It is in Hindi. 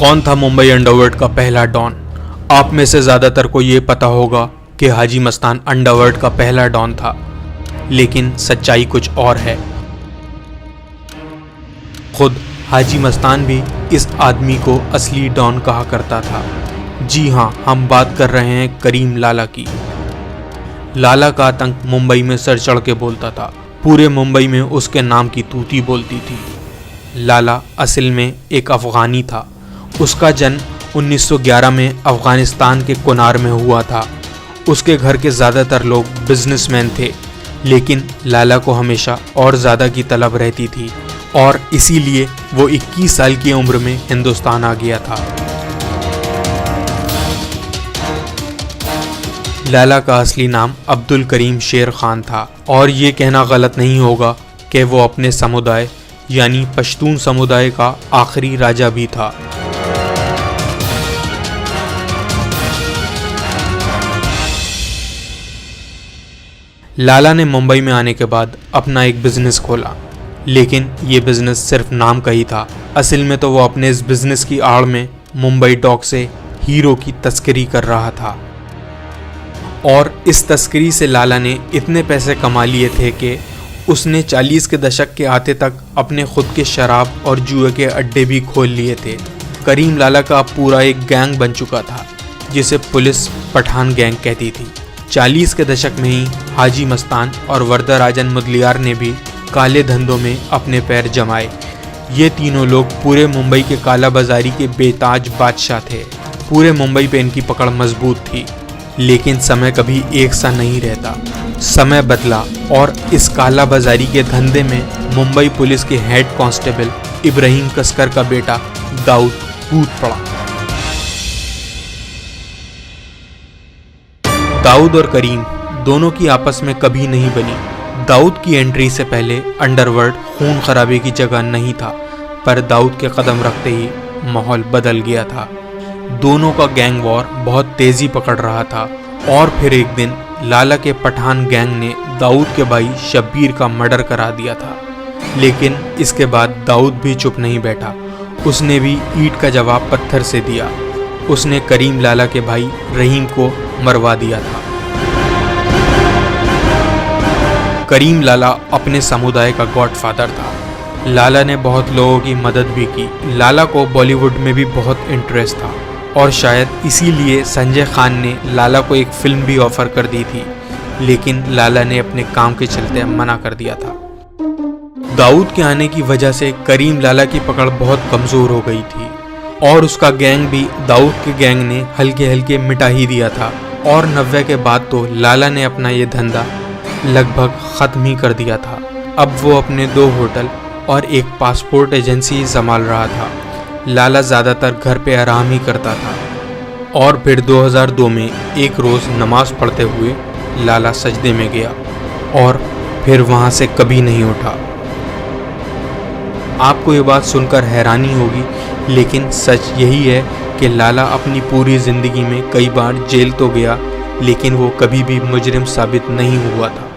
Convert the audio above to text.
कौन था मुंबई अंडरवर्ल्ड का पहला डॉन? आप में से ज़्यादातर को ये पता होगा कि हाजी मस्तान अंडरवर्ल्ड का पहला डॉन था, लेकिन सच्चाई कुछ और है। खुद हाजी मस्तान भी इस आदमी को असली डॉन कहा करता था। जी हाँ, हम बात कर रहे हैं करीम लाला की। लाला का आतंक मुंबई में सर चढ़ के बोलता था। पूरे मुंबई में उसके नाम की तूती बोलती थी। लाला असल में एक अफ़गानी था। उसका जन्म 1911 में अफ़गानिस्तान के कुनार में हुआ था। उसके घर के ज़्यादातर लोग बिजनेसमैन थे, लेकिन लाला को हमेशा और ज़्यादा की तलब रहती थी और इसीलिए वो 21 साल की उम्र में हिंदुस्तान आ गया था। लाला का असली नाम अब्दुल करीम शेर खान था और ये कहना गलत नहीं होगा कि वो अपने समुदाय यानी पश्तून समुदाय का आखिरी राजा भी था। लाला ने मुंबई में आने के बाद अपना एक बिजनेस खोला, लेकिन ये बिजनेस सिर्फ नाम का ही था। असल में तो वो अपने इस बिजनेस की आड़ में मुंबई डॉक से हीरो की तस्करी कर रहा था और इस तस्करी से लाला ने इतने पैसे कमा लिए थे कि उसने 40 के दशक के आते तक अपने खुद के शराब और जुए के अड्डे भी खोल लिए थे। करीम लाला का पूरा एक गैंग बन चुका था जिसे पुलिस पठान गैंग कहती थी। 40 के दशक में ही हाजी मस्तान और वरदराजन मुदलियार ने भी काले धंधों में अपने पैर जमाए। ये तीनों लोग पूरे मुंबई के काला बाजारी के बेताज बादशाह थे। पूरे मुंबई पे इनकी पकड़ मजबूत थी, लेकिन समय कभी एक सा नहीं रहता। समय बदला और इस काला बाजारी के धंधे में मुंबई पुलिस के हेड कांस्टेबल इब्राहिम कसकर का बेटा दाऊद कूद पड़ा। दाऊद और करीम दोनों की आपस में कभी नहीं बनी। दाऊद की एंट्री से पहले अंडरवर्ल्ड खून खराबे की जगह नहीं था, पर दाऊद के कदम रखते ही माहौल बदल गया था। दोनों का गैंग वॉर बहुत तेजी पकड़ रहा था और फिर एक दिन लाला के पठान गैंग ने दाऊद के भाई शब्बीर का मर्डर करा दिया था। लेकिन इसके बाद दाऊद भी चुप नहीं बैठा। उसने भी ईंट का जवाब पत्थर से दिया। उसने करीम लाला के भाई रहीम को मरवा दिया था। करीम लाला अपने समुदाय का गॉडफादर था। लाला ने बहुत लोगों की मदद भी की। लाला को बॉलीवुड में भी बहुत इंटरेस्ट था और शायद इसीलिए संजय खान ने लाला को एक फिल्म भी ऑफर कर दी थी, लेकिन लाला ने अपने काम के चलते मना कर दिया था। दाऊद के आने की वजह से करीम लाला की पकड़ बहुत कमज़ोर हो गई थी और उसका गैंग भी दाऊद के गैंग ने हल्के हल्के मिटा ही दिया था और 90 के बाद तो लाला ने अपना ये धंधा लगभग ख़त्म ही कर दिया था। अब वो अपने 2 होटल और एक पासपोर्ट एजेंसी संभाल रहा था। लाला ज़्यादातर घर पे आराम ही करता था और फिर 2002 में एक रोज़ नमाज पढ़ते हुए लाला सजदे में गया और फिर वहाँ से कभी नहीं उठा। आपको ये बात सुनकर हैरानी होगी, लेकिन सच यही है कि लाला अपनी पूरी ज़िंदगी में कई बार जेल तो गया, लेकिन वो कभी भी मुजरिम साबित नहीं हुआ था।